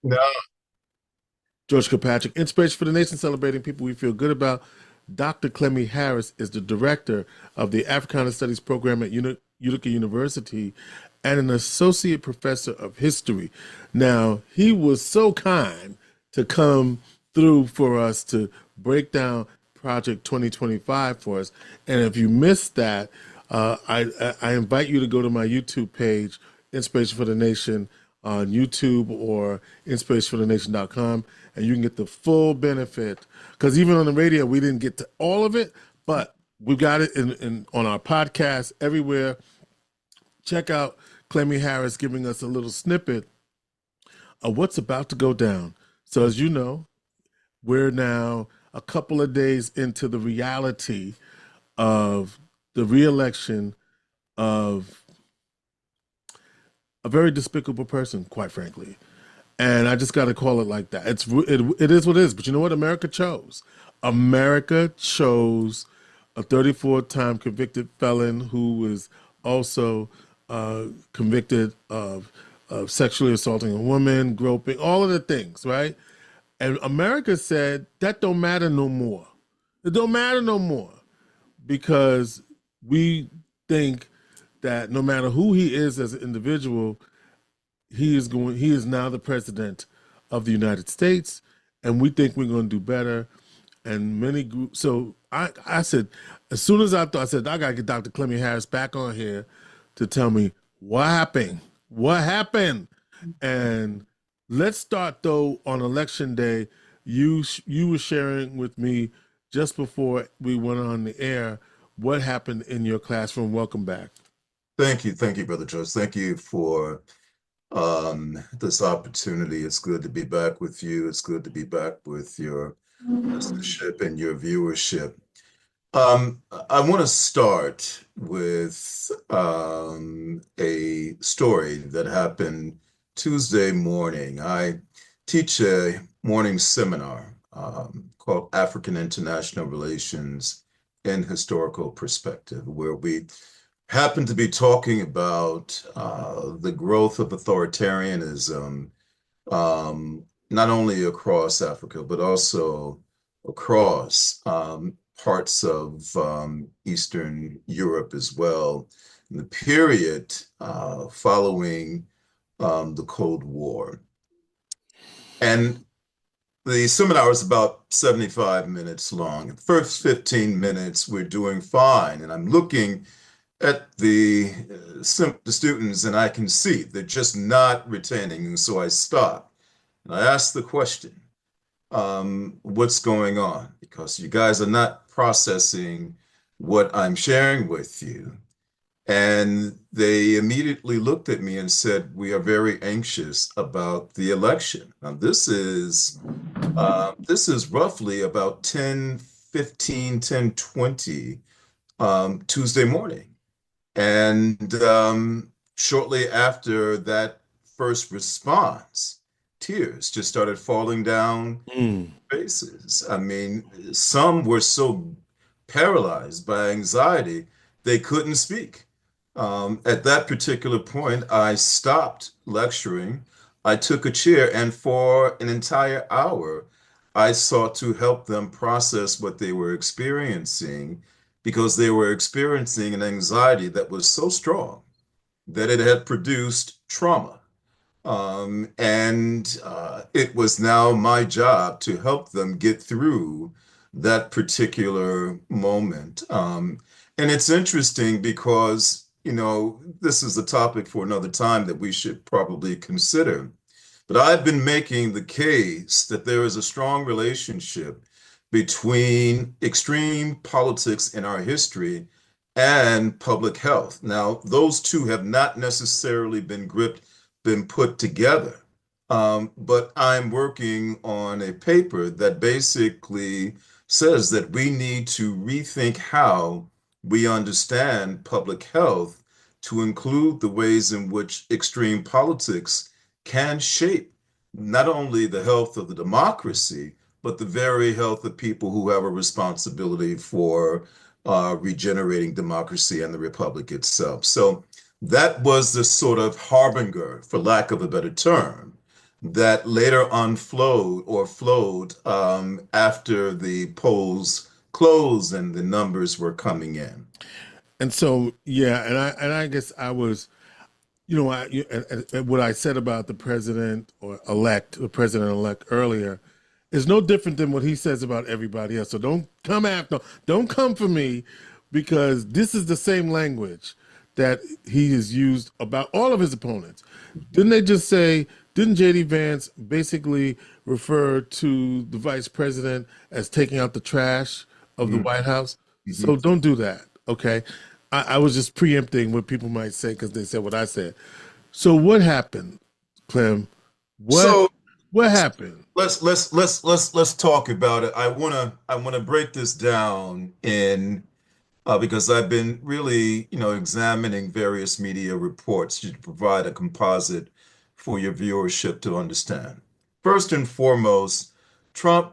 No. George Kilpatrick Inspiration for the Nation, celebrating people we feel good about. Dr. Clemmie Harris is the director of the Africana Studies program at Utica University and an associate professor of history. Now, he was so kind to come through for us to break down Project 2025 for us. And if you missed that, I invite you to go to my YouTube page, Inspiration for the Nation, on YouTube or inspirationforthenation.com, and you can get the full benefit. Because even on the radio, we didn't get to all of it, but we've got it on our podcast everywhere. Check out Clemmie Harris giving us a little snippet of what's about to go down. So as you know, we're now a couple of days into the reality of the reelection of a very despicable person, quite frankly. And I just got to call it like that. It is what it is. But you know what? America chose. America chose a 34-time convicted felon who was also convicted of sexually assaulting a woman, groping, all of the things, right? And America said that don't matter no more. It don't matter no more because we think that no matter who he is as an individual, he is now the president of the United States, and we think we're going to do better. And many groups. So I said, as soon as I said I got to get Dr. Clemmie Harris back on here to tell me what happened. What happened? And let's start though on election day. You were sharing with me just before we went on the air what happened in your classroom. Welcome back. Thank you, Brother George. Thank you for this opportunity. It's good to be back with you. It's good to be back with your listenership and your viewership. I want to start with a story that happened Tuesday morning. I teach a morning seminar called African International Relations in Historical Perspective, where we happen to be talking about the growth of authoritarianism, not only across Africa, but also across parts of Eastern Europe as well, in the period following the Cold War. And the seminar is about 75 minutes long. The first 15 minutes, we're doing fine. And I'm looking at the students and I can see they're just not retaining. And so I stop and I ask the question, what's going on? Because you guys are not processing what I'm sharing with you. And they immediately looked at me and said, we are very anxious about the election. Now, this is roughly about 10:15, 10:20 Tuesday morning. And shortly after that first response, tears just started falling down Mm. faces. I mean, some were so paralyzed by anxiety, they couldn't speak. At that particular point, I stopped lecturing. I took a chair, and for an entire hour, I sought to help them process what they were experiencing because they were experiencing an anxiety that was so strong that it had produced trauma. And it was now my job to help them get through that particular moment. And it's interesting because, this is a topic for another time that we should probably consider. But I've been making the case that there is a strong relationship between extreme politics in our history and public health. Now, those two have not necessarily been put together. But I'm working on a paper that basically says that we need to rethink how we understand public health to include the ways in which extreme politics can shape not only the health of the democracy, but the very health of people who have a responsibility for regenerating democracy and the republic itself. So that was the sort of harbinger, for lack of a better term, that later unflowed or flowed after the polls closed and the numbers were coming in. And so, yeah, and I guess I was, and what I said about the president or elect, the president elect earlier, is no different than what he says about everybody else. So don't come for me, because this is the same language that he has used about all of his opponents. Didn't they just say? Didn't JD Vance basically refer to the vice president as taking out the trash of the Mhm, White House? So mhm. don't do that, okay? I was just preempting what people might say because they said what I said. So what happened, Clem? What So what happened? let's talk about it. I wanna break this down in because I've been really, examining various media reports to provide a composite for your viewership to understand. First and foremost, Trump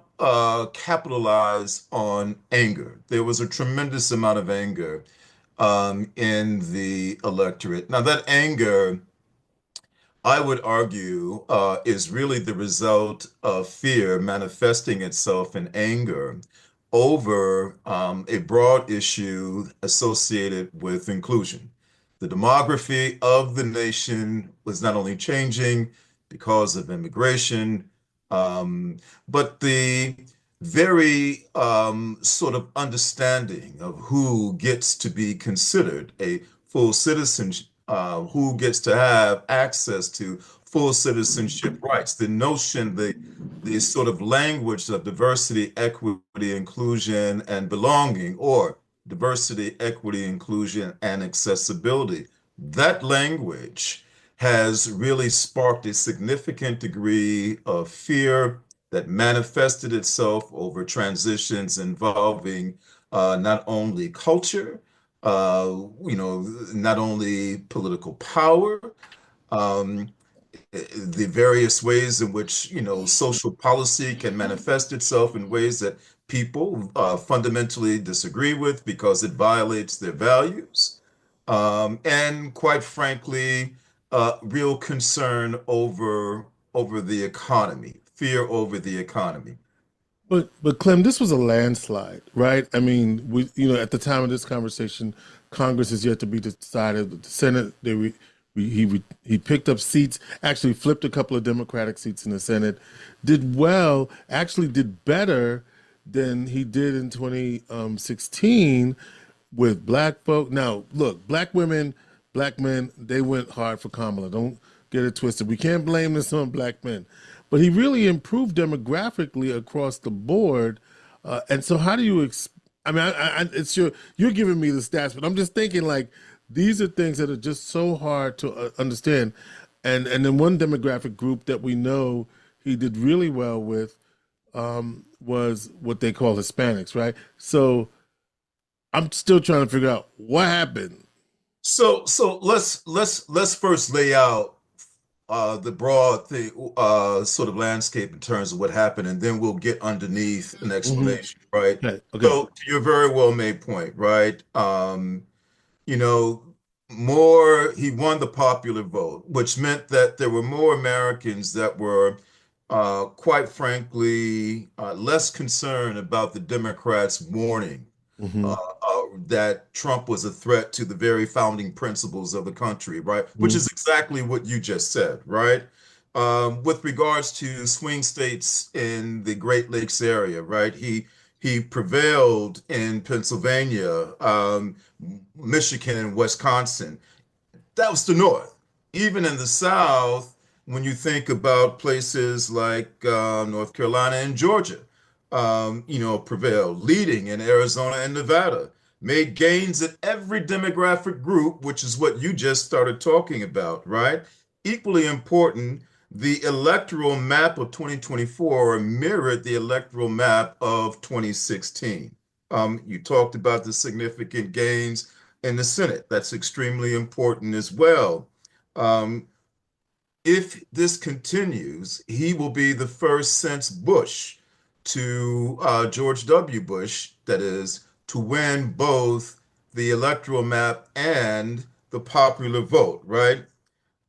capitalized on anger. There was a tremendous amount of anger in the electorate. Now, that anger, I would argue, is really the result of fear manifesting itself in anger over a broad issue associated with inclusion. The demography of the nation was not only changing because of immigration, but the very sort of understanding of who gets to be considered a full citizen, who gets to have access to full citizenship rights. The notion, the sort of language of diversity, equity, inclusion, and belonging, or diversity, equity, inclusion, and accessibility. That language has really sparked a significant degree of fear that manifested itself over transitions involving not only culture, not only political power, um, the various ways in which, social policy can manifest itself in ways that people fundamentally disagree with because it violates their values. And quite frankly, real concern over the economy, fear over the economy. But Clem, this was a landslide, right? I mean, at the time of this conversation, Congress is yet to be decided. The Senate, he picked up seats, actually flipped a couple of Democratic seats in the Senate, did well, actually did better than he did in 2016 with black folk. Now, look, black women, black men, they went hard for Kamala. Don't get it twisted. We can't blame this on black men, but he really improved demographically across the board. And so, how do you? I mean, it's you're giving me the stats, but I'm just thinking like these are things that are just so hard to understand. And then one demographic group that we know he did really well with was what they call Hispanics, right? So I'm still trying to figure out what happened. So let's first lay out the broad thing, sort of landscape in terms of what happened, and then we'll get underneath an Hmm. explanation, right? Okay. Okay. So, to your very well made point, right? You know, he won the popular vote, which meant that there were more Americans that were, quite frankly, less concerned about the Democrats' warning Hmm. that Trump was a threat to the very founding principles of the country, right? Which is exactly what you just said, right? With regards to swing states in the Great Lakes area, right? He prevailed in Pennsylvania, Michigan, and Wisconsin. That was the North. Even in the South, when you think about places like North Carolina and Georgia, prevailed, leading in Arizona and Nevada, made gains in every demographic group, which is what you just started talking about, right? Equally important, the electoral map of 2024 mirrored the electoral map of 2016. You talked about the significant gains in the Senate. That's extremely important as well. Um, if this continues, he will be the first since Bush to George W. Bush, that is, to win both the electoral map and the popular vote, right?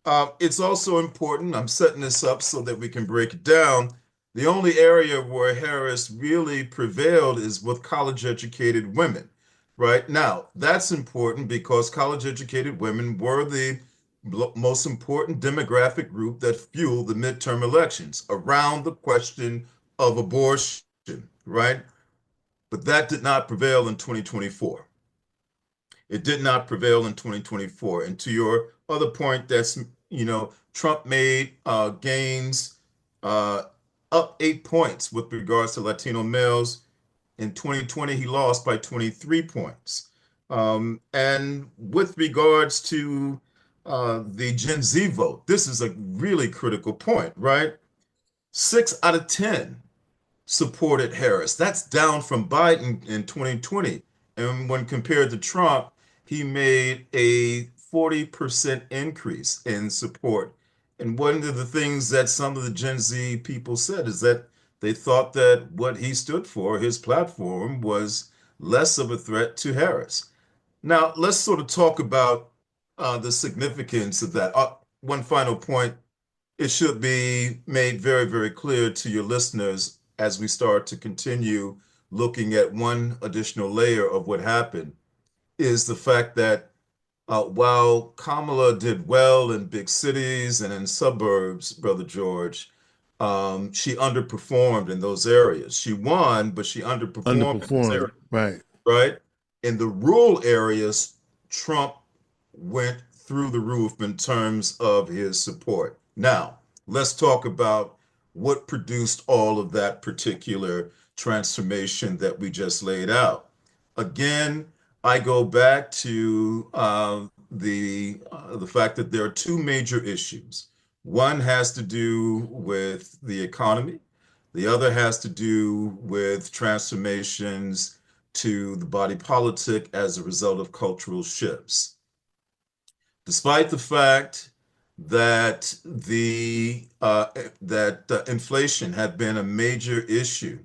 It's also important, I'm setting this up so that we can break it down. The only area where Harris really prevailed is with college-educated women. Right now, that's important because college-educated women were the most important demographic group that fueled the midterm elections around the question of abortion, right? But that did not prevail in 2024. It did not prevail in 2024. And to your other point, Trump made gains uh, up 8 points with regards to Latino males. In 2020, he lost by 23 points. And with regards to the Gen Z vote, this is a really critical point, right? 6 out of 10 supported Harris. That's down from Biden in 2020. And when compared to Trump, he made a 40% increase in support. And one of the things that some of the Gen Z people said is that they thought that what he stood for, his platform, was less of a threat to Harris. Now, let's sort of talk about the significance of that. One final point, it should be made very, very clear to your listeners as we start to continue looking at one additional layer of what happened is the fact that while Kamala did well in big cities and in suburbs, Brother George, she underperformed in those areas. She won, but she underperformed in those Underperformed, areas, right? right? In the rural areas, Trump went through the roof in terms of his support. Now, let's talk about what produced all of that particular transformation that we just laid out. Again, I go back to the fact that there are two major issues. One has to do with the economy. The other has to do with transformations to the body politic as a result of cultural shifts. Despite the fact that inflation had been a major issue,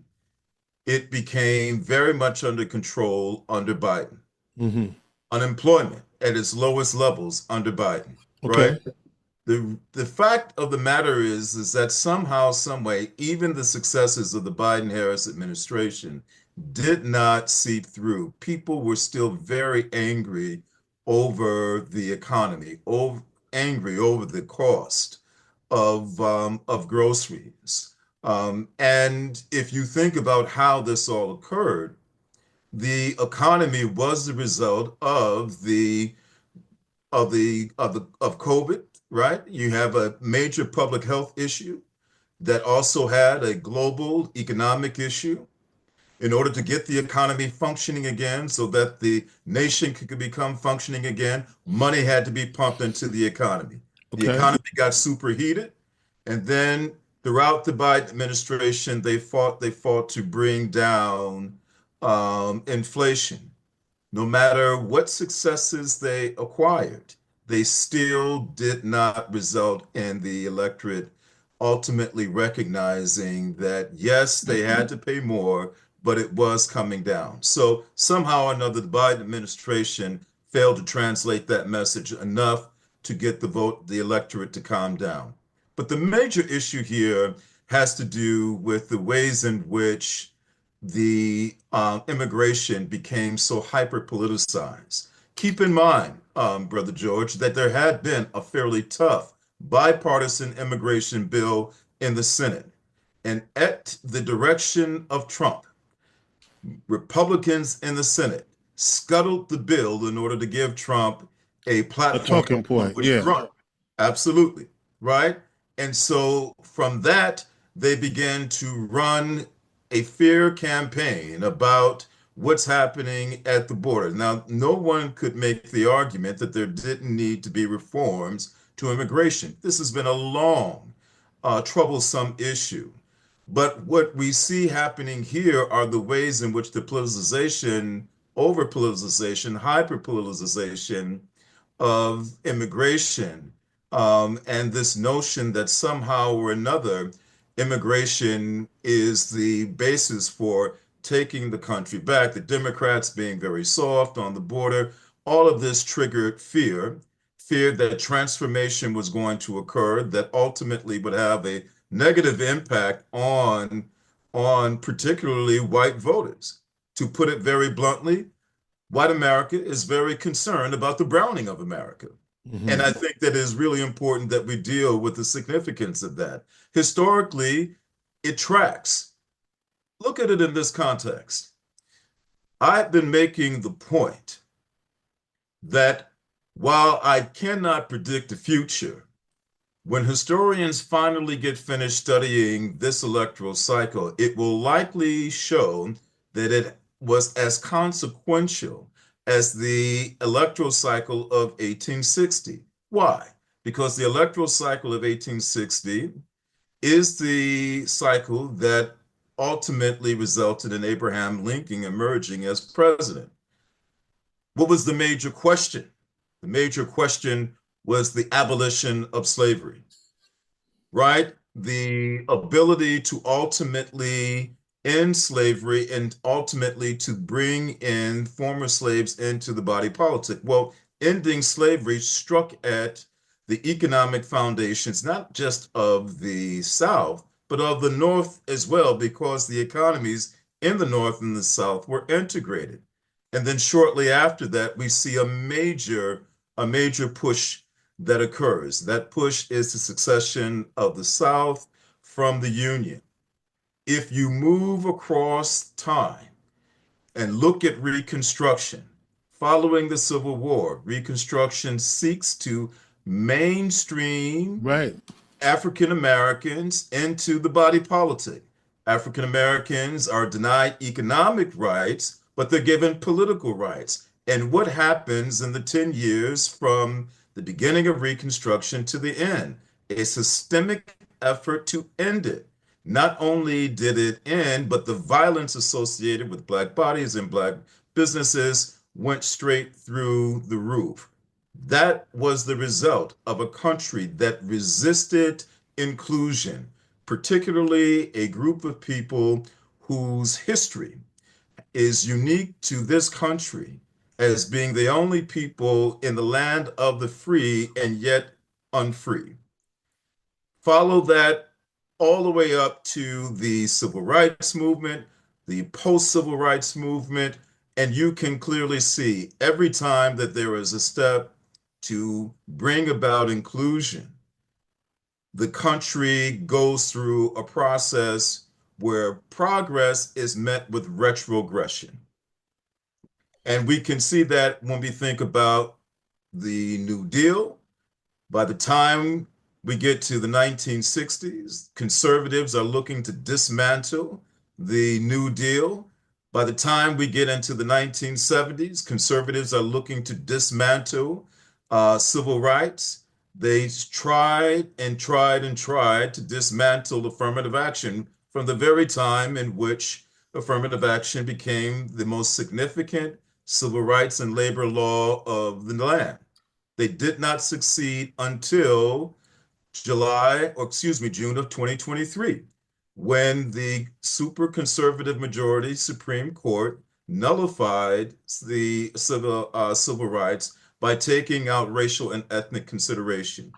it became very much under control under Biden. Hmm. Unemployment at its lowest levels under Biden, right? Okay. The fact of the matter is that somehow, some way, even the successes of the Biden-Harris administration did not seep through. People were still very angry over the economy, angry over the cost of groceries. And if you think about how this all occurred, the economy was the result of COVID, right? You have a major public health issue that also had a global economic issue. In order to get the economy functioning again so that the nation could become functioning again, money had to be pumped into the economy. The Okay. economy got superheated, and then throughout the Biden administration, they fought to bring down inflation. No matter what successes they acquired, they still did not result in the electorate ultimately recognizing that, yes, they had to pay more, but it was coming down. So somehow or another, the Biden administration failed to translate that message enough to get the electorate to calm down. But the major issue here has to do with the ways in which the immigration became so hyper politicized. Keep in mind, Brother George, that there had been a fairly tough bipartisan immigration bill in the Senate. And at the direction of Trump, Republicans in the Senate scuttled the bill in order to give Trump a A platform talking on point. which to Yeah. run. Absolutely. Right? And so from that, they began to run a fear campaign about what's happening at the border. Now, no one could make the argument that there didn't need to be reforms to immigration. This has been a long, troublesome issue. But what we see happening here are the ways in which the politicization, over politicization, hyper politicization of immigration, and this notion that somehow or another immigration is the basis for taking the country back, the Democrats being very soft on the border, all of this triggered fear. feared that transformation was going to occur that ultimately would have a negative impact on particularly white voters. To put it very bluntly, white America is very concerned about the browning of America. And I think that it is really important that we deal with the significance of that. Historically, it tracks. Look at it in this context. I've been making the point that while I cannot predict the future, when historians finally get finished studying this electoral cycle, it will likely show that it was as consequential as the electoral cycle of 1860. Why? Because the electoral cycle of 1860 is the cycle that ultimately resulted in Abraham Lincoln emerging as president. What was the major question? The major question was the abolition of slavery, right? The ability to ultimately end slavery and ultimately to bring in former slaves into the body politic. Well, ending slavery struck at the economic foundations, not just of the South, but of the North as well, because the economies in the North and the South were integrated. And then shortly after that, we see a major push that occurs. That push is the secession of the South from the Union. If you move across time and look at Reconstruction, following the Civil War, Reconstruction seeks to mainstream African Americans into the body politic. African Americans are denied economic rights, but they're given political rights. And what happens in the 10 years from the beginning of Reconstruction to the end? A systemic effort to end it. Not only did it end, but the violence associated with Black bodies and Black businesses went straight through the roof. That was the result of a country that resisted inclusion, particularly a group of people whose history is unique to this country as being the only people in the land of the free and yet unfree. Follow that all the way up to the civil rights movement, the post-civil rights movement, and you can clearly see every time that there is a step to bring about inclusion, the country goes through a process where progress is met with retrogression. And we can see that when we think about the New Deal. By the time we get to the 1960s, conservatives are looking to dismantle the New Deal. By the time we get into the 1970s, conservatives are looking to dismantle civil rights. They tried and tried and tried to dismantle affirmative action from the very time in which affirmative action became the most significant civil rights and labor law of the land. They did not succeed until June of 2023, when the super conservative majority Supreme Court nullified the civil rights by taking out racial and ethnic consideration.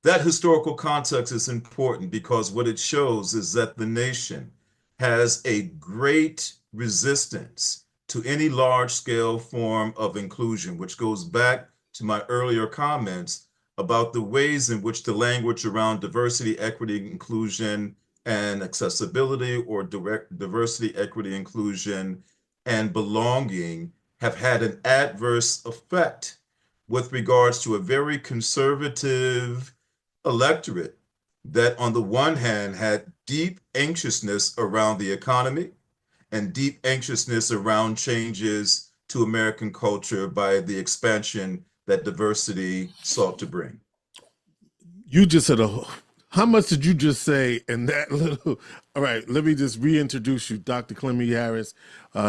That historical context is important because what it shows is that the nation has a great resistance to any large-scale form of inclusion, which goes back to my earlier comments about the ways in which the language around diversity, equity, inclusion, and accessibility, or direct diversity, equity, inclusion, and belonging have had an adverse effect with regards to a very conservative electorate that on the one hand had deep anxiousness around the economy and deep anxiousness around changes to American culture by the expansion that diversity sought to bring. You just said how much did you just say in that little? All right, let me just reintroduce you, Dr. Clemmie Harris.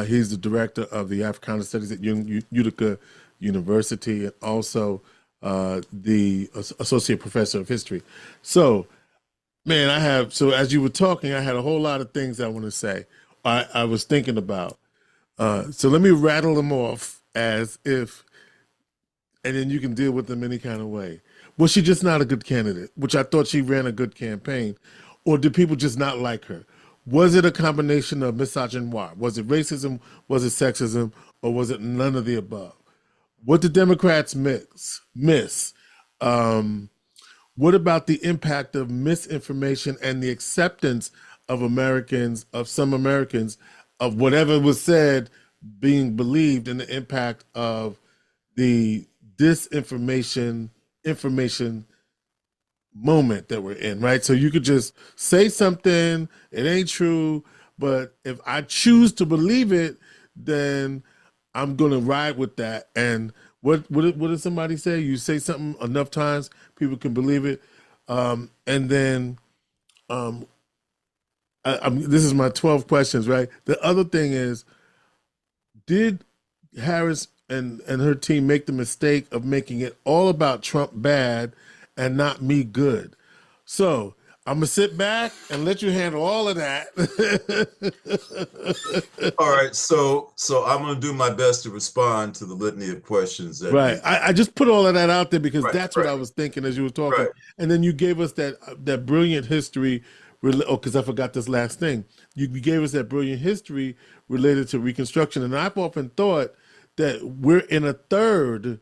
He's the director of the Africana Studies at Utica University, and also the associate professor of history. So, man, so as you were talking, I had a whole lot of things I want to say. I was thinking about. So let me rattle them off as if and then you can deal with them any kind of way. Was she just not a good candidate? Which I thought she ran a good campaign, or did people just not like her? Was it a combination of misogynoir? Was it racism? Was it sexism? Or was it none of the above? What did Democrats miss? What about the impact of misinformation and the acceptance of Americans, of some Americans, of whatever was said being believed, and the impact of the disinformation information moment that we're in, right? So you could just say something, it ain't true, but if I choose to believe it, then I'm gonna ride with that. And what did somebody say? You say something enough times, people can believe it. And then this is my 12 questions, right? The other thing is, did Harris and her team make the mistake of making it all about Trump bad and not me good? So I'm gonna sit back and let you handle all of that. All right, so I'm gonna do my best to respond to the litany of questions that Right. I just put all of that out there because right, that's right, what I was thinking as you were talking. right. And then you gave us that brilliant history. Oh, because I forgot this last thing. You gave us that brilliant history related to Reconstruction. And I've often thought that we're in a third,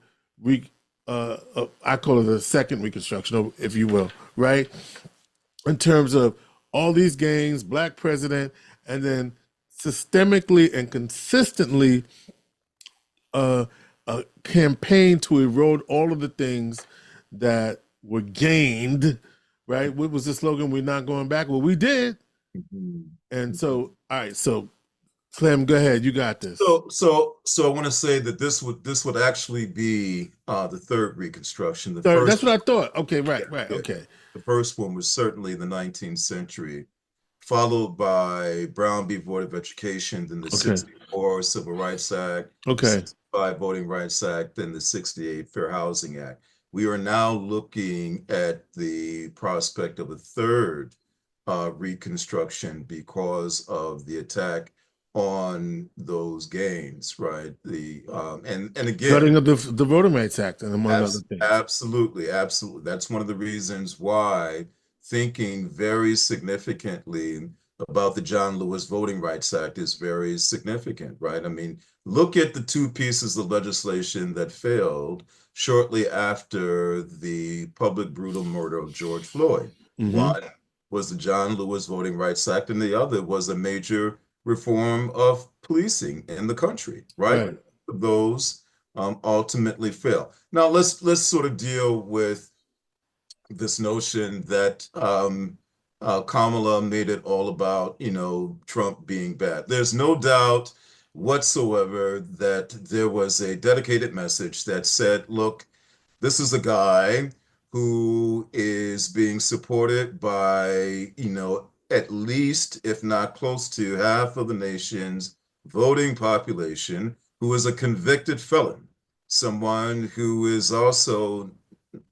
I call it a second Reconstruction, if you will, right? In terms of all these gains, black president, and then systemically and consistently a campaign to erode all of the things that were gained, right? What was the slogan? We're not going back. Well, we did. Mhm. And so, all right, so Clem, go ahead. You got this. So I want to say that this would actually be the third Reconstruction. The Third, first, that's what I thought. Okay, right, yeah, okay. the first one was certainly the 19th century, followed by Brown v. Board of Education, then the Okay. 64 Civil Rights Act, the Okay. 65 Voting Rights Act, then the 68 Fair Housing Act. We are now looking at the prospect of a third Reconstruction because of the attack on those gains, right? The and again, Gutting of the Voting Rights Act, and among other things. absolutely, absolutely. That's one of the reasons why thinking very significantly about the John Lewis Voting Rights Act is very significant, right? I mean, look at the two pieces of legislation that failed shortly after the public brutal murder of George Floyd. Mm-hmm. One was the John Lewis Voting Rights Act, and the other was a major reform of policing in the country, right? Right. Those ultimately fail. Now let's sort of deal with this notion that Kamala made it all about, Trump being bad. There's no doubt whatsoever that there was a dedicated message that said, look, this is a guy who is being supported by, at least, if not close to half of the nation's voting population, who is a convicted felon, someone who is also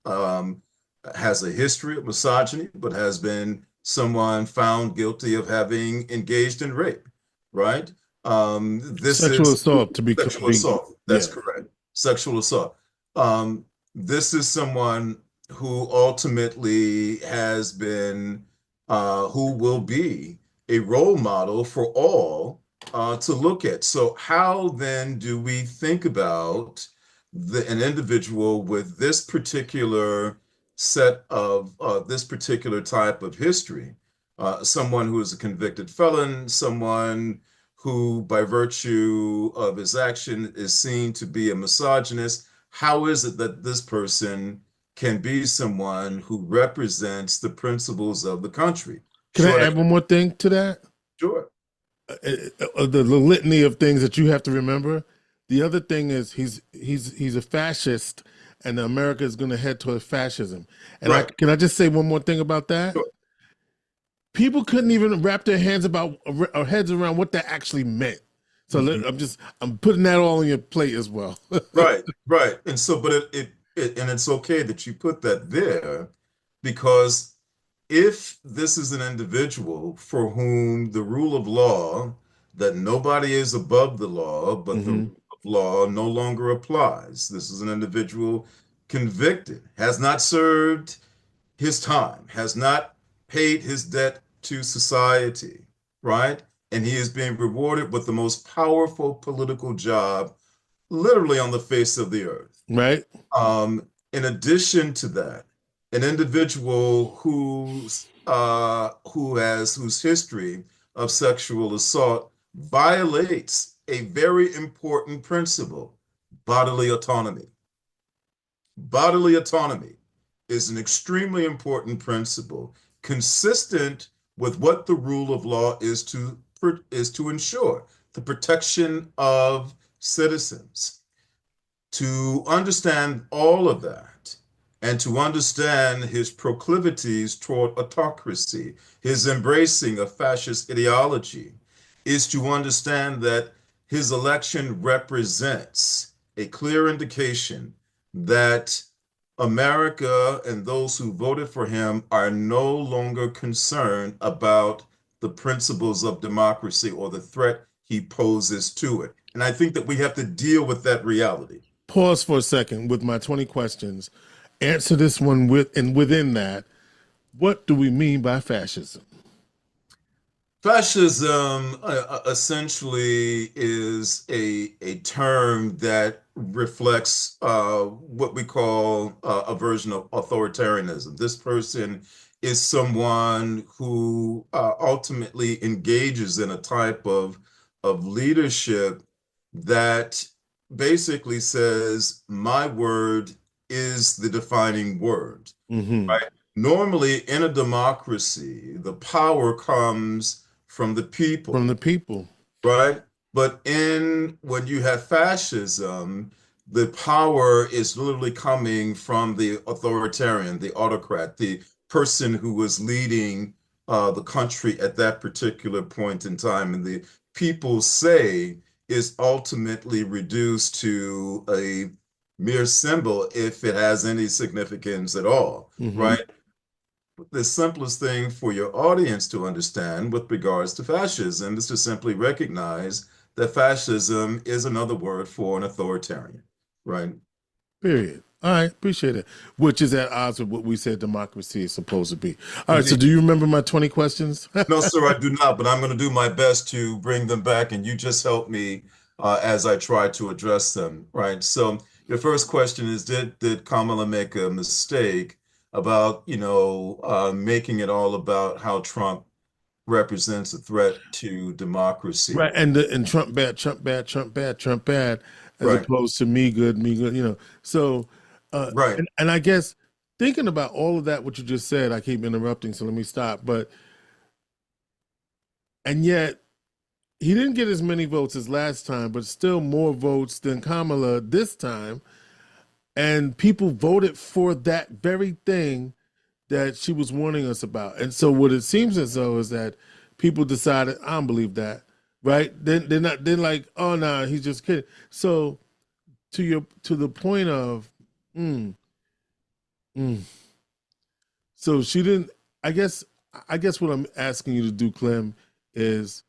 um, has a history of misogyny, but has been someone found guilty of having engaged in rape, right? This Sexual is assault to be sexual assault. That's yeah. correct. Sexual assault. This is someone who ultimately has been, who will be a role model for all to look at. So how then do we think about an individual with this particular set of this particular type of history, someone who is a convicted felon, someone who, by virtue of his action, is seen to be a misogynist? How is it that this person can be someone who represents the principles of the country? Can I Short add one more thing to that? Sure. The litany of things that you have to remember. The other thing is he's a fascist, and America is going to head toward fascism. And Right. can I just say one more thing about that? Sure. People couldn't even wrap their heads around what that actually meant. So I'm putting that all on your plate as well. Right, right. And so, but and it's okay that you put that there, because if this is an individual for whom the rule of law, that nobody is above the law, but the hmm rule law no longer applies. This is an individual convicted, has not served his time, has not paid his debt to society, right? And he is being rewarded with the most powerful political job literally on the face of the earth. Right. In addition to that, an individual whose history of sexual assault violates a very important principle, bodily autonomy. Bodily autonomy is an extremely important principle, consistent with what the rule of law is to ensure the protection of citizens. To understand all of that and to understand his proclivities toward autocracy, his embracing of fascist ideology, is to understand that his election represents a clear indication that America and those who voted for him are no longer concerned about the principles of democracy or the threat he poses to it. And I think that we have to deal with that reality. Pause for a second with my 20 questions. Answer this one within that, what do we mean by fascism? Fascism essentially is a term that reflects what we call a version of authoritarianism. This person is someone who ultimately engages in a type of leadership that basically says, my word is the defining word, Mm-hmm. right? Normally, in a democracy, the power comes from the From people, the people. right? But when you have fascism, the power is literally coming from the authoritarian, the autocrat, the person who was leading the country at that particular point in time. And the people say is ultimately reduced to a mere symbol if it has any significance at all, Mm-hmm. right? The simplest thing for your audience to understand with regards to fascism is to simply recognize that fascism is another word for an authoritarian, right? Period. All right, appreciate it. Which is at odds with what we said democracy is supposed to be. All right, so Indeed. do you remember my 20 questions? No, sir, I do not, but I'm going to do my best to bring them back, and you just help me as I try to address them, right? So your first question is, did Kamala make a mistake about, making it all about how Trump represents a threat to democracy? Right, and Trump bad, Trump bad, Trump bad, Trump bad, as Right, opposed to me good, me good. So, right. and I guess thinking about all of that, what you just said, I keep interrupting, so let me stop. And yet he didn't get as many votes as last time, but still more votes than Kamala this time, and people voted for that very thing that she was warning us about. And so what it seems as though is that people decided, I don't believe that, right? Then they're not, they're like, oh no, he's just kidding. So to the point of, mm, mm. So she didn't. I guess I guess what I'm asking you to do, Clem, is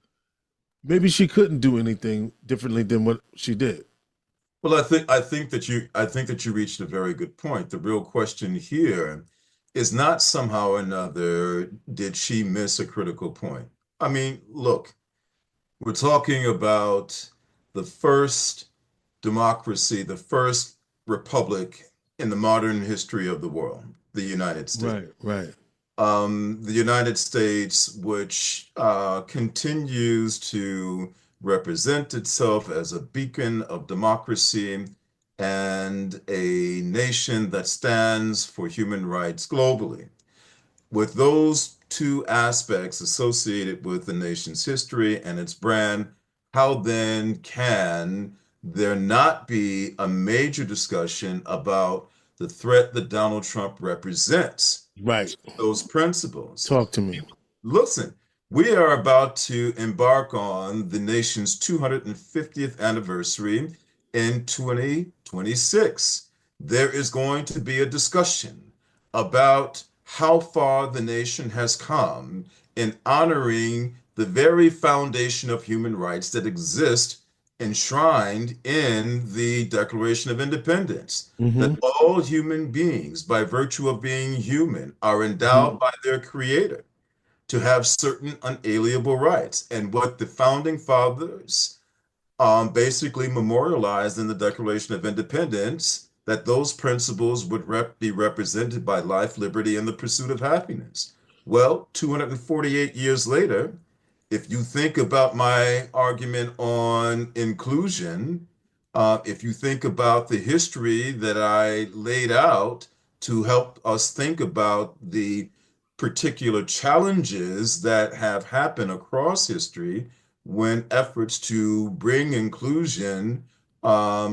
maybe she couldn't do anything differently than what she did. Well, I think that you reached a very good point. The real question here is not somehow or another did she miss a critical point. I mean, look, we're talking about the first democracy, the first republic in the modern history of the world, the United States. Right, right, The United States, which continues to represent itself as a beacon of democracy and a nation that stands for human rights globally. With those two aspects associated with the nation's history and its brand, how then can there not be a major discussion about the threat that Donald Trump represents right. to those principles? Talk to me. Listen, we are about to embark on the nation's 250th anniversary in 2026. There is going to be a discussion about how far the nation has come in honoring the very foundation of human rights that exist enshrined in the Declaration of Independence, that Hmm. all human beings, by virtue of being human, are Hmm. endowed by their Creator to have certain unalienable rights. And what the founding fathers basically memorialized in the Declaration of Independence, that those principles would be represented by life, liberty, and the pursuit of happiness. Well, 248 years later, if you think about my argument on inclusion, if you think about the history that I laid out to help us think about the particular challenges that have happened across history when efforts to bring inclusion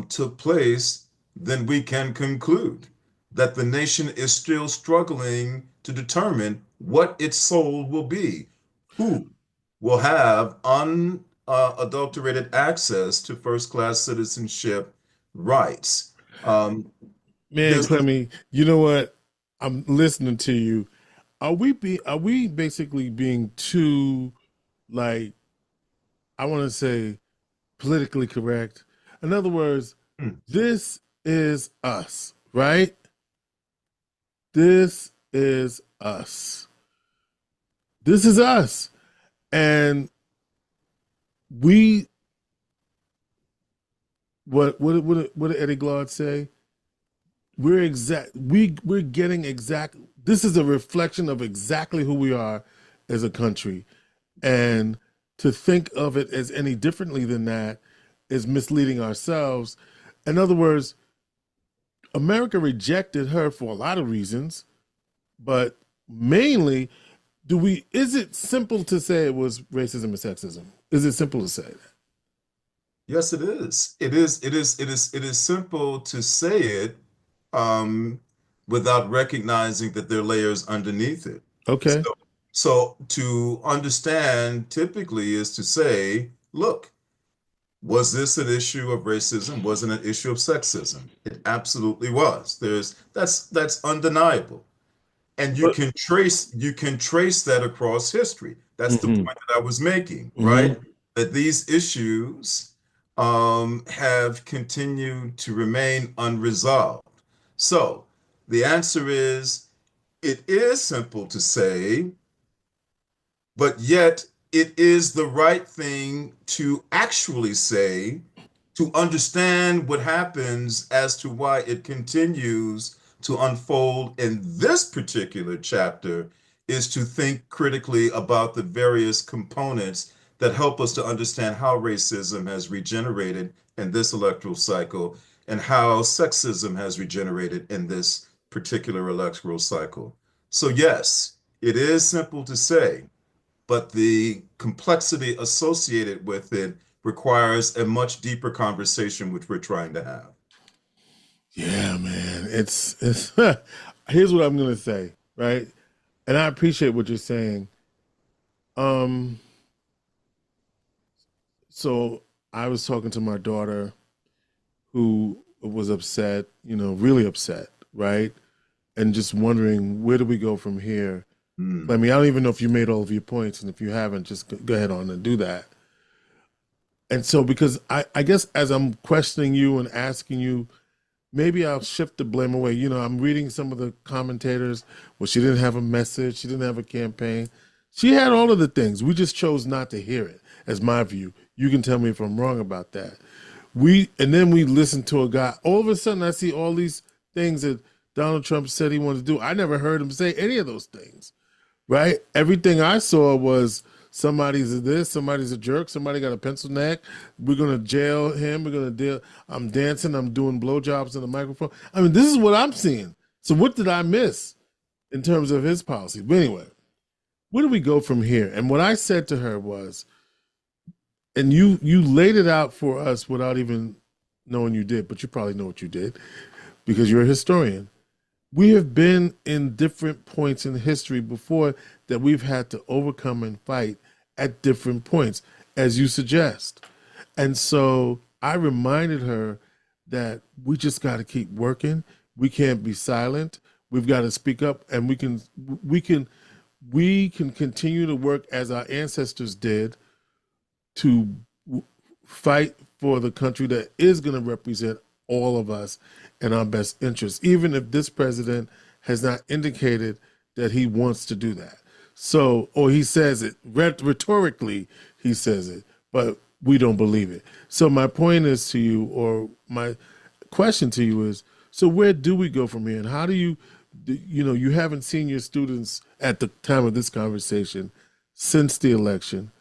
took place, then we can conclude that the nation is still struggling to determine what its soul will be, who will have unadulterated access to first-class citizenship rights. Man, There's Clemmie, you know what? I'm listening to you. Are we basically being too, like, I want to say, politically correct? In other words, Hmm. this is us, right? This is us. This is us. And we what did Eddie Glaude say? We're getting exact, this is a reflection of exactly who we are as a country. And to think of it as any differently than that is misleading ourselves. In other words, America rejected her for a lot of reasons, but mainly, is it simple to say it was racism and sexism? Is it simple to say that? Yes, it is. It is simple to say it um, without recognizing that there are layers underneath it. Okay. So, so to understand typically is to say, look, was this an issue of racism? Was it an issue of sexism? It absolutely was. That's undeniable. And But you can trace that across history. That's the hmm point that I was making, hmm right? That these issues have continued to remain unresolved. So the answer is, it is simple to say, but yet it is the right thing to actually say, to understand what happens as to why it continues to unfold in this particular chapter, is to think critically about the various components that help us to understand how racism has regenerated in this electoral cycle and how sexism has regenerated in this particular electoral cycle. So, yes, it is simple to say, but the complexity associated with it requires a much deeper conversation, which we're trying to have. yeah, man, it's here's what I'm gonna say, right? And I appreciate what you're saying. Um, so I was talking to my daughter who was upset, really upset, right? And just wondering, where do we go from here? I Hmm. mean, I don't even know if you made all of your points, and if you haven't, just go ahead on and do that. And so, because I guess as I'm questioning you and asking you, maybe I'll shift the blame away. I'm reading some of the commentators. Well, she didn't have a message. She didn't have a campaign. She had all of the things. We just chose not to hear it, as my view. You can tell me if I'm wrong about that. And then we listened to a guy. All of a sudden, I see all these things that Donald Trump said he wanted to do. I never heard him say any of those things, right? Everything I saw was somebody's a this, somebody's a jerk, somebody got a pencil neck. We're gonna jail him. We're gonna deal. I'm dancing. I'm doing blowjobs in the microphone. I mean, this is what I'm seeing. So what did I miss in terms of his policy? But anyway, where do we go from here? And what I said to her was, and you laid it out for us without even knowing you did, but you probably know what you did because you're a historian. We have been in different points in history before that we've had to overcome and fight at different points, as you suggest. And so I reminded her that we just got to keep working. We can't be silent. We've got to speak up, and we can we can continue to work as our ancestors did to fight for the country that is going to represent all of us and our best interests, even if this president has not indicated that he wants to do that. So, or he says it rhetorically, he says it, but we don't believe it. So my point is to you, or my question to you is, so where do we go from here? And how do you you haven't seen your students at the time of this conversation since the election.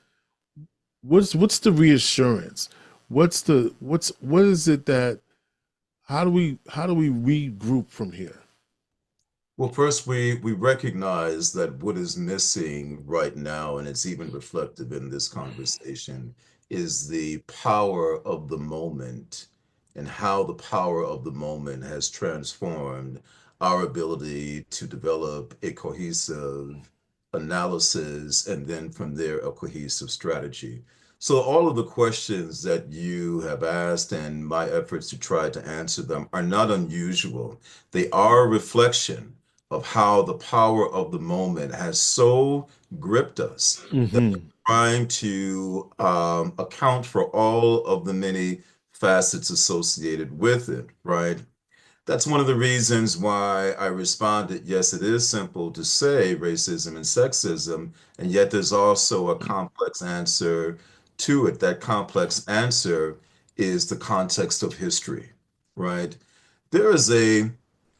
What's the reassurance? What is it that, how do we regroup from here? Well, first, we recognize that what is missing right now, and it's even reflective in this conversation, is the power of the moment and how the power of the moment has transformed our ability to develop a cohesive analysis and then from there a cohesive strategy. So all of the questions that you have asked and my efforts to try to answer them are not unusual. They are a reflection of how the power of the moment has so gripped us that Mm-hmm. we're trying to account for all of the many facets associated with it, right? That's one of the reasons why I responded, yes, it is simple to say racism and sexism, and yet there's also a complex answer to it. That complex answer is the context of history, right? There is a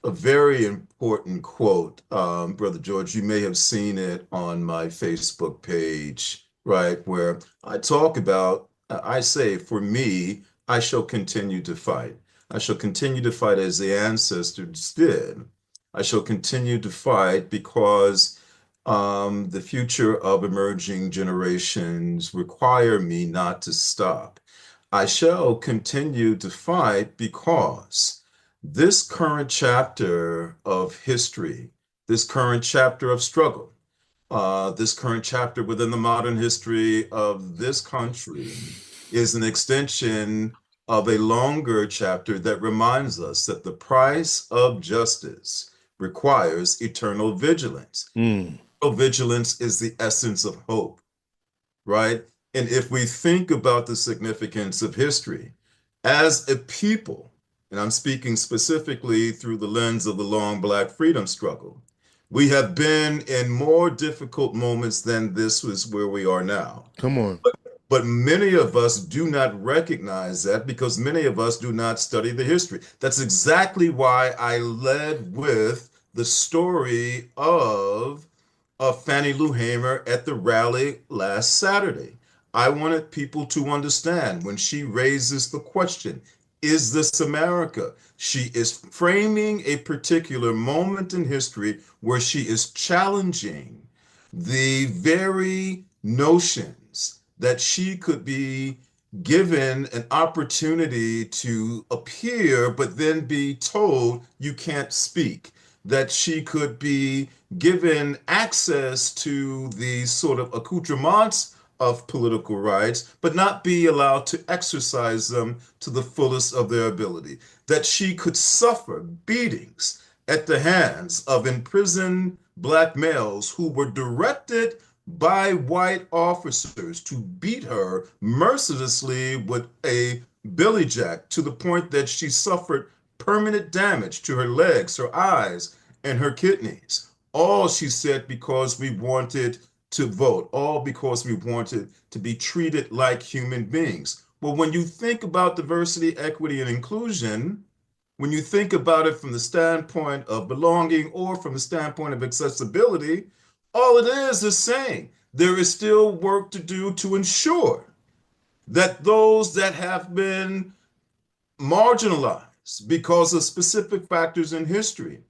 very important quote, Brother George. You may have seen it on my Facebook page, right, where I talk about, I say, for me, I shall continue to fight. I shall continue to fight as the ancestors did. I shall continue to fight because the future of emerging generations require me not to stop. I shall continue to fight because this current chapter of history, this current chapter of struggle, this current chapter within the modern history of this country is an extension of a longer chapter that reminds us that the price of justice requires eternal vigilance. Mm. Vigilance is the essence of hope, right? And if we think about the significance of history as a people, and I'm speaking specifically through the lens of the long Black freedom struggle, we have been in more difficult moments than this was where we are now. Come on. But many of us do not recognize that because many of us do not study the history. That's exactly why I led with the story of Fannie Lou Hamer at the rally last Saturday. I wanted people to understand when she raises the question, is this America? She is framing a particular moment in history where she is challenging the very notions that she could be given an opportunity to appear, but then be told you can't speak, that she could be given access to the sort of accoutrements of political rights, but not be allowed to exercise them to the fullest of their ability, that she could suffer beatings at the hands of imprisoned Black males who were directed by white officers to beat her mercilessly with a billy jack to the point that she suffered permanent damage to her legs, her eyes, and her kidneys. All, she said, because we wanted to vote, all because we wanted to be treated like human beings. Well, when you think about diversity, equity, and inclusion, when you think about it from the standpoint of belonging or from the standpoint of accessibility, all it is saying there is still work to do to ensure that those that have been marginalized because of specific factors in history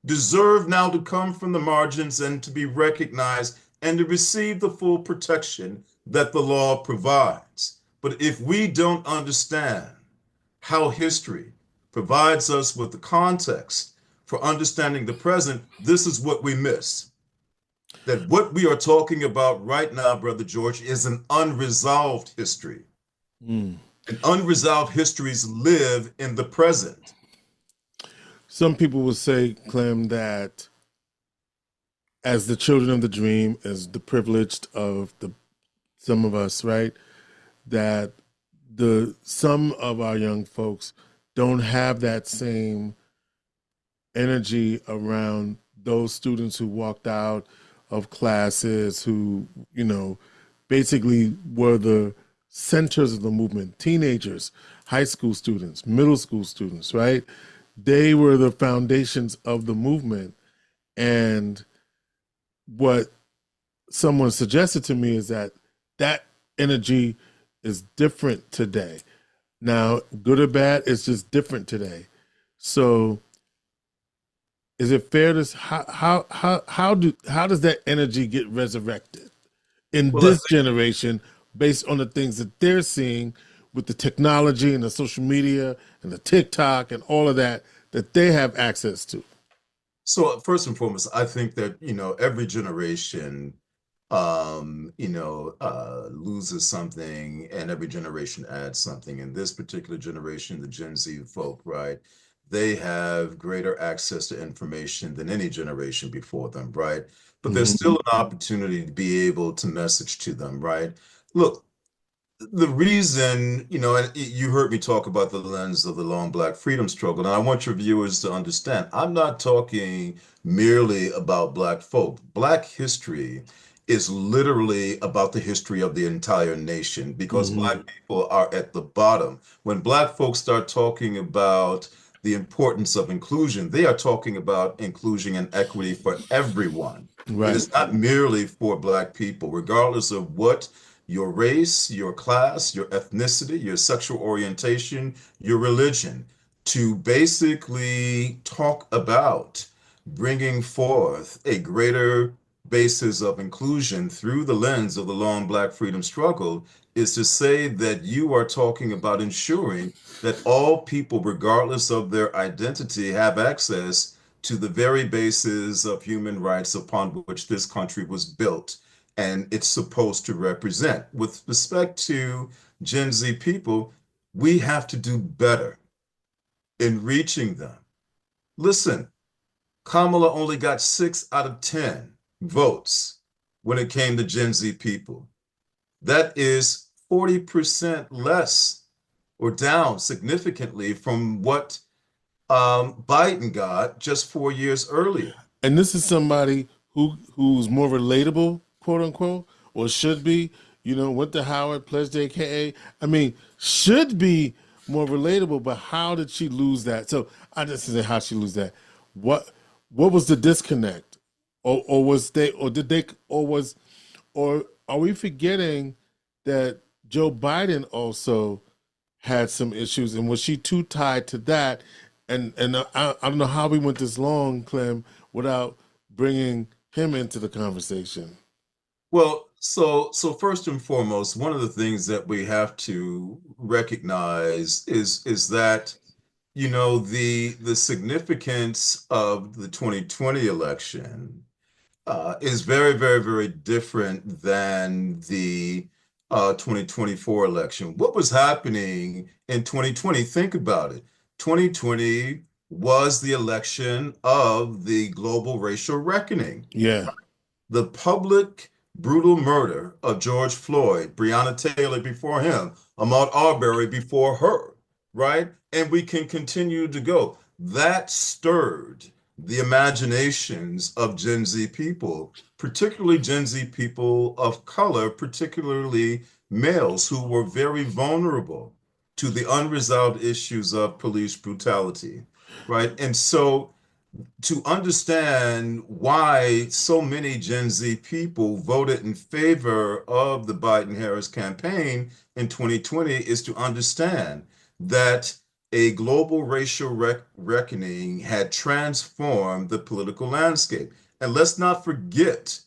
deserve now to come from the margins and to be recognized and to receive the full protection that the law provides. But if we don't understand how history provides us with the context for understanding the present, this is what we miss. That what we are talking about right now, Brother George, is an unresolved history. Mm. And unresolved histories live in the present. Some people will say, Clem, that as the children of the dream, as the privileged of some of us, right, that the some of our young folks don't have that same energy around those students who walked out of classes, who, basically were the centers of the movement. Teenagers, high school students, middle school students, right? They were the foundations of the movement. And what someone suggested to me is that that energy is different today. Now, good or bad, it's just different today. So, is it fair to how does that energy get resurrected in Well, I this generation based on the things that they're seeing with the technology and the social media and the TikTok and all of that that they have access to? So first and foremost, I think that, every generation, loses something and every generation adds something. In this particular generation, the Gen Z folk, right? They have greater access to information than any generation before them, right? But there's Mhm. still an opportunity to be able to message to them, right? Look, the reason, and you heard me talk about the lens of the long Black freedom struggle, and I want your viewers to understand, I'm not talking merely about Black folk. Black history is literally about the history of the entire nation because Mhm. Black people are at the bottom. When Black folks start talking about the importance of inclusion, they are talking about inclusion and equity for everyone. It Right. is not merely for Black people, regardless of what your race, your class, your ethnicity, your sexual orientation, your religion, to basically talk about bringing forth a greater basis of inclusion through the lens of the long Black freedom struggle is to say that you are talking about ensuring that all people, regardless of their identity, have access to the very basis of human rights upon which this country was built and it's supposed to represent. With respect to Gen Z people, we have to do better in reaching them. Listen, Kamala only got 6 out of 10 votes when it came to Gen Z people. That is 40% less or down significantly from what Biden got just 4 years earlier. And this is somebody who's more relatable, quote unquote, or should be. Went to Howard, pledged AKA. I mean, should be more relatable. But how did she lose that? So I just say how she lose that. What was the disconnect, or was they, or did they, or was, or are we forgetting that Joe Biden also had some issues, and was she too tied to that? And I don't know how we went this long, Clem, without bringing him into the conversation. Well, so first and foremost, one of the things that we have to recognize is that the significance of the 2020 election is very, very, very different than the 2024 election. What was happening in 2020? Think about it. 2020 was the election of the global racial reckoning, Yeah. the public brutal murder of George Floyd, Breonna Taylor before him, Ahmaud Arbery before her, right? And we can continue to go. That stirred the imaginations of Gen Z people, particularly Gen Z people of color, particularly males who were very vulnerable to the unresolved issues of police brutality, right? And so to understand why so many Gen Z people voted in favor of the Biden-Harris campaign in 2020 is to understand that a global racial reckoning had transformed the political landscape. And let's not forget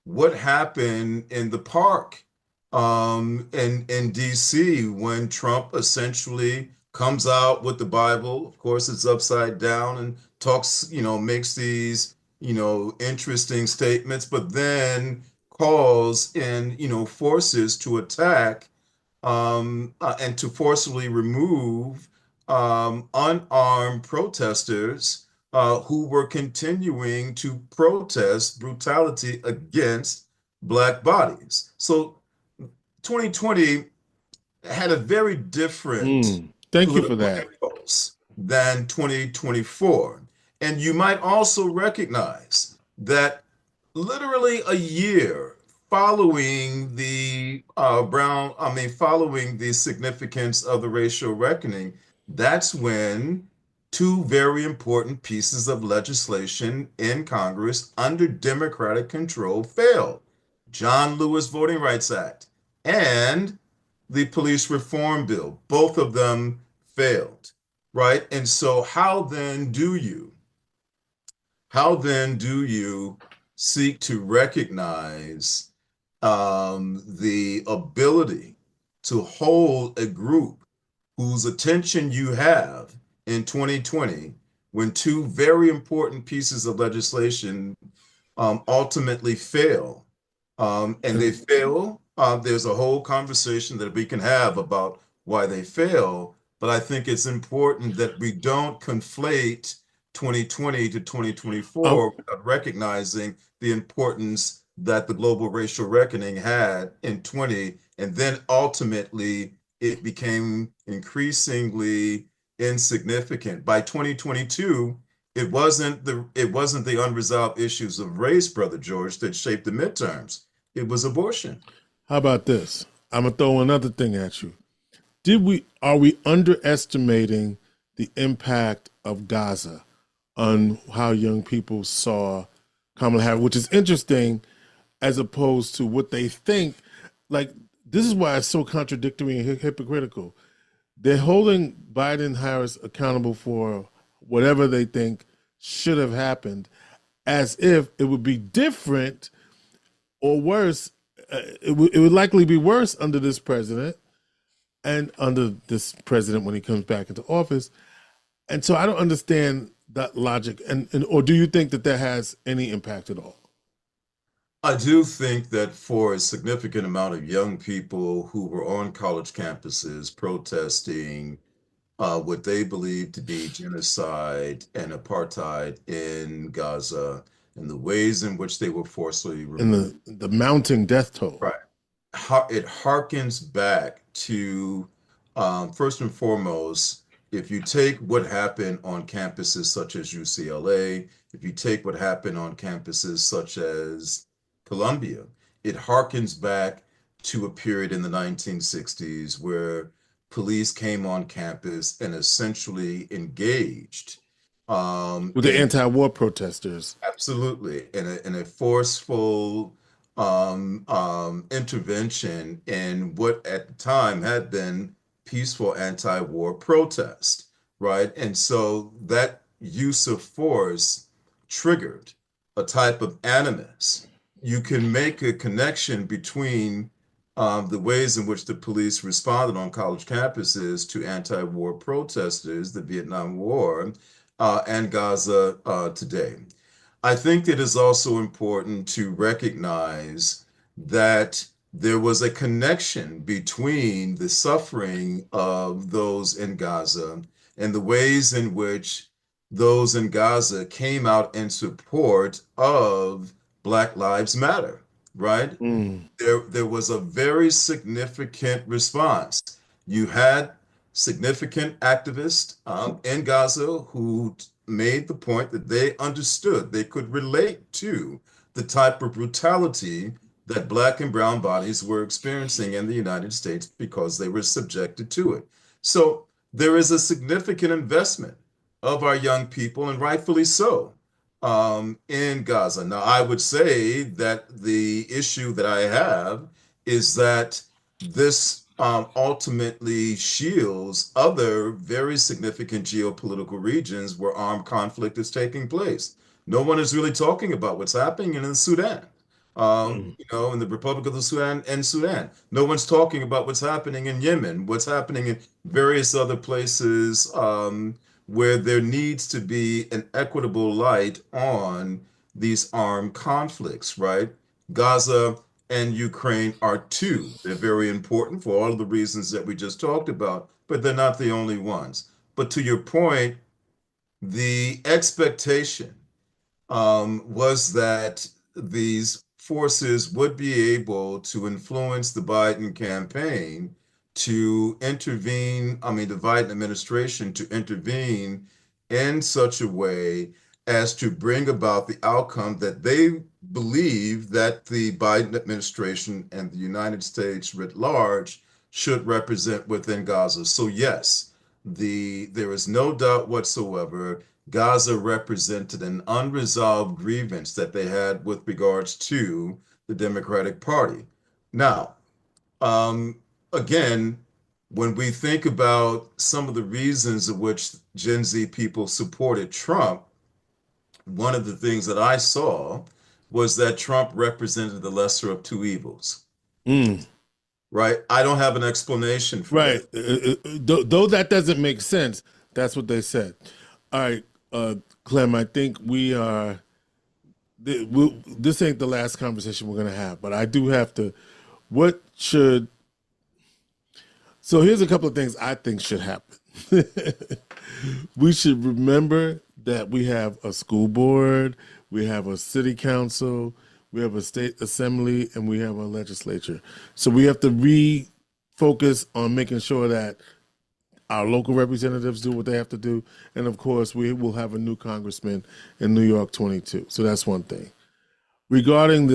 what happened in the park in DC when Trump essentially comes out with the Bible. Of course, it's upside down and talks, makes these, interesting statements, but then calls in, forces to attack and to forcibly remove unarmed protesters who were continuing to protest brutality against Black bodies. So 2020 had a very different Thank you for political that. impulse than 2024. And you might also recognize that literally a year following the following the significance of the racial reckoning, that's when two very important pieces of legislation in Congress under Democratic control failed. John Lewis Voting Rights Act and the police reform bill. Both of them failed, right? And so how then do you seek to recognize the ability to hold a group whose attention you have in 2020 when two very important pieces of legislation ultimately fail? And they fail. There's a whole conversation that we can have about why they fail, but I think it's important that we don't conflate 2020 to Oh, 2024 without recognizing the importance that the global racial reckoning had in 20, and then ultimately it became increasingly insignificant. By 2022, it wasn't the unresolved issues of race, Brother George, that shaped the midterms. It was abortion. how about this? I'm gonna throw another thing at you. Are we underestimating the impact of Gaza on how young people saw Kamala Harris, which is interesting as opposed to what they think. Like, this is why it's so contradictory and hypocritical. They're holding Biden Harris accountable for whatever they think should have happened, as if it would be different or worse. It would likely be worse under this president and under this president when he comes back into office. And so I don't understand that logic. And or do you think that that has any impact at all? I do think that for a significant amount of young people who were on college campuses protesting what they believe to be genocide and apartheid in Gaza and the ways in which they were forcibly And removed. the mounting death toll. Right. It harkens back to, first and foremost, if you take what happened on campuses such as UCLA, if you take what happened on campuses such as Columbia, it harkens back to a period in the 1960s where police came on campus and essentially engaged With the in anti-war protesters. absolutely in a forceful intervention in what at the time had been peaceful anti-war protest, right? And so that use of force triggered a type of animus. You can make a connection between the ways in which the police responded on college campuses to anti-war protesters, the Vietnam War, and Gaza today. I think it is also important to recognize that there was a connection between the suffering of those in Gaza and the ways in which those in Gaza came out in support of Black Lives Matter, right? Mm. There was a very significant response. You had significant activists in Gaza who made the point that they understood, they could relate to the type of brutality that Black and brown bodies were experiencing in the United States because they were subjected to it. So there is a significant investment of our young people, and rightfully so, in Gaza. Now, I would say that the issue that I have is that this ultimately shields other very significant geopolitical regions where armed conflict is taking place. No one is really talking about what's happening in Sudan, Mm. in the Republic of the Sudan and Sudan. No one's talking about what's happening in Yemen, what's happening in various other places where there needs to be an equitable light on these armed conflicts, right? Gaza and Ukraine are two. They're very important for all of the reasons that we just talked about, but they're not the only ones. But to your point, the expectation was that these forces would be able to influence the Biden campaign to intervene, I mean, the Biden administration to intervene in such a way as to bring about the outcome that they believe that the Biden administration and the United States writ large should represent within Gaza. So yes, there is no doubt whatsoever Gaza represented an unresolved grievance that they had with regards to the Democratic Party. Now, um, again, when we think about some of the reasons in which Gen Z people supported Trump, one of the things that I saw was that Trump represented the lesser of two evils, Mm. right? I don't have an explanation for Right. that. Though that doesn't make sense, that's what they said. All right, Clem, I think we are. This ain't the last conversation we're going to have, but I do have to. What should. So here's a couple of things I think should happen. We should remember that we have a school board, we have a city council, we have a state assembly, and we have a legislature. So we have to refocus on making sure that our local representatives do what they have to do. And of course, we will have a new congressman in New York 22. So that's one thing. Regarding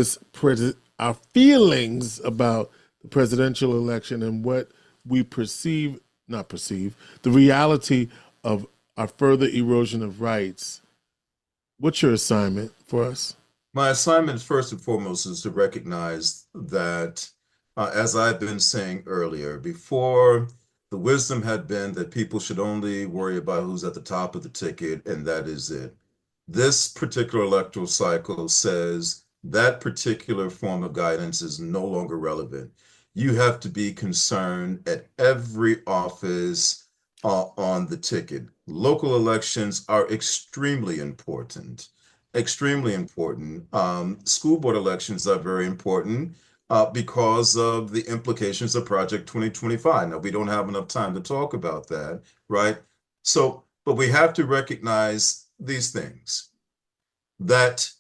our feelings about the presidential election and what we not perceive, the reality of our further erosion of rights, what's your assignment for us? My assignment, first and foremost, is to recognize that, as I've been saying earlier, before the wisdom had been that people should only worry about who's at the top of the ticket, and that is it. This particular electoral cycle says that particular form of guidance is no longer relevant. You have to be concerned at every office on the ticket. Local elections are extremely important, extremely important. School board elections are very important because of the implications of Project 2025. Now, we don't have enough time to talk about that, right? So, but we have to recognize these things, that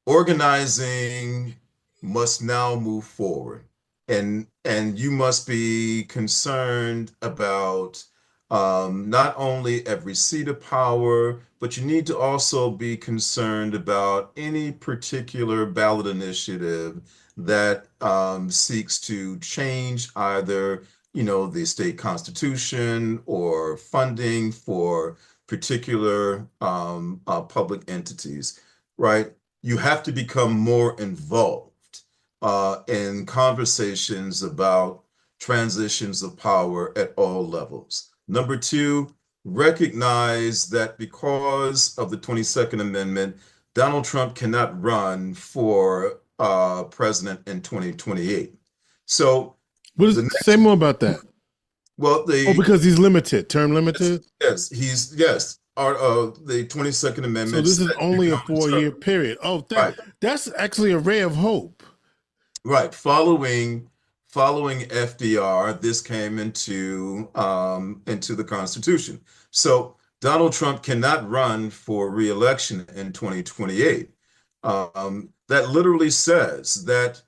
organizing must now move forward, and you must be concerned about not only every seat of power, but you need to also be concerned about any particular ballot initiative that seeks to change either, the state constitution or funding for particular public entities, right? You have to become more involved in conversations about transitions of power at all levels. Number two, recognize that because of the 22nd Amendment, Donald Trump cannot run for president in 2028. So the Say next, more about that. well, Oh, because he's limited, term yes, limited. yes, the 22nd So Amendment this is says you only can a only 4 year serve. period. Oh, Right. that's actually a ray of hope. Right. Following FDR, this came into the Constitution. So Donald Trump cannot run for re-election in 2028. That literally says that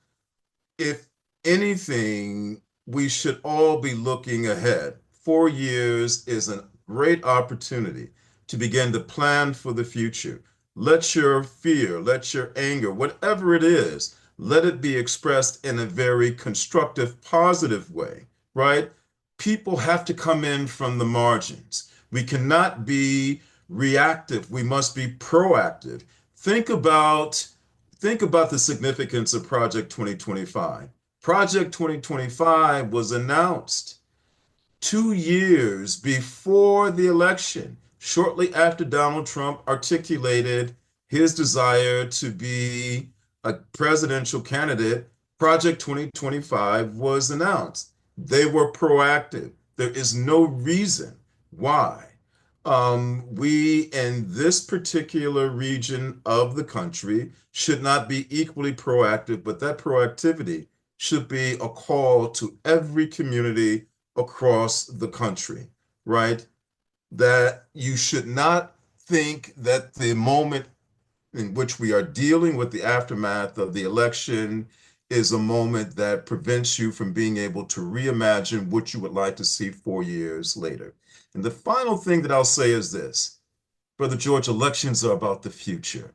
if anything, we should all be looking ahead. 4 years is a great opportunity to begin to plan for the future. Let your fear, let your anger, whatever it is, let it be expressed in a very constructive, positive way, right? People have to come in from the margins. We cannot be reactive. We must be proactive. Think about think about the significance of Project 2025. Project 2025 was announced 2 years before the election, shortly after Donald Trump articulated his desire to be a presidential candidate. Project 2025 was announced. They were proactive. There is no reason why we in this particular region of the country should not be equally proactive, but that proactivity should be a call to every community across the country, right? That you should not think that the moment in which we are dealing with the aftermath of the election is a moment that prevents you from being able to reimagine what you would like to see 4 years later. And the final thing that I'll say is this, Brother George, elections are about the future.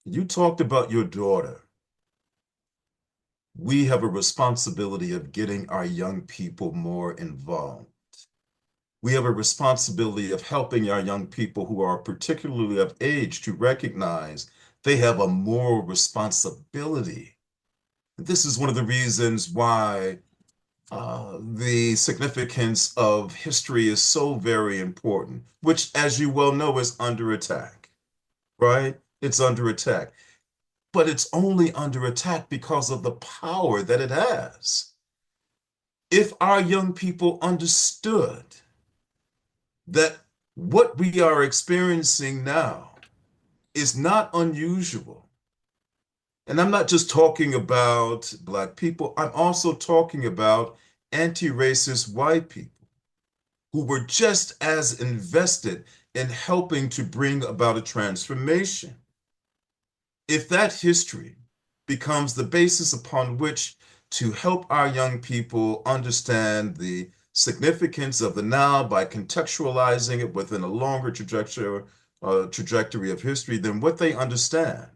You talked about your daughter. We have a responsibility of getting our young people more involved. We have a responsibility of helping our young people who are particularly of age to recognize they have a moral responsibility. This is one of the reasons why the significance of history is so very important, which, as you well know, is under attack, right? It's under attack. But it's only under attack because of the power that it has. If our young people understood that what we are experiencing now is not unusual, and I'm not just talking about Black people, I'm also talking about anti-racist white people who were just as invested in helping to bring about a transformation. If that history becomes the basis upon which to help our young people understand the significance of the now by contextualizing it within a longer trajectory of history, then what they understand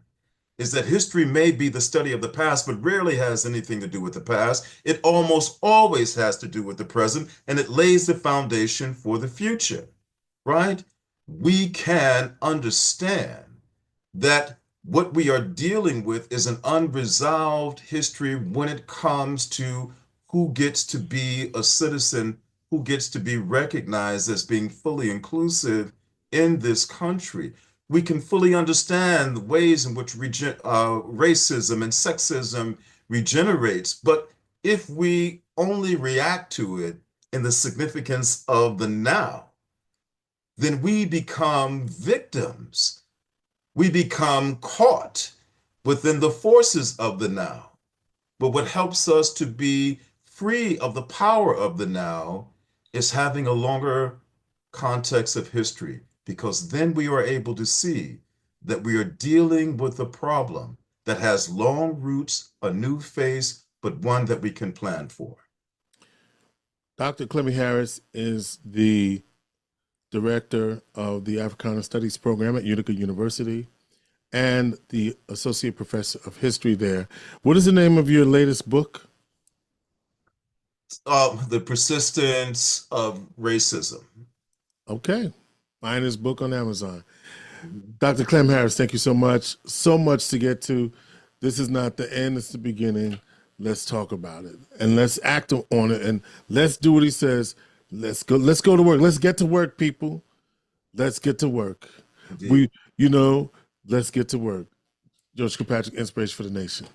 is that history may be the study of the past, but rarely has anything to do with the past. It almost always has to do with the present, and it lays the foundation for the future, right? We can understand that what we are dealing with is an unresolved history when it comes to who gets to be a citizen, who gets to be recognized as being fully inclusive in this country. We can fully understand the ways in which racism and sexism regenerates, but if we only react to it in the significance of the now, then we become victims. We become caught within the forces of the now. But what helps us to be free of the power of the now is having a longer context of history, because then we are able to see that we are dealing with a problem that has long roots, a new face, but one that we can plan for. Dr. Clemmie Harris is the director of the Africana Studies program at Utica University and the associate professor of history there. What is the name of your latest book? The Persistence of Racism. Okay. Find his book on Amazon. Dr. Clemmie Harris, thank you so much. So much to get to. This is not the end, it's the beginning. Let's talk about it. And let's act on it. And let's do what he says. Let's go to work. Let's get to work, people. Let's get to work. Indeed. Let's get to work. George Kilpatrick, Inspiration for the Nation.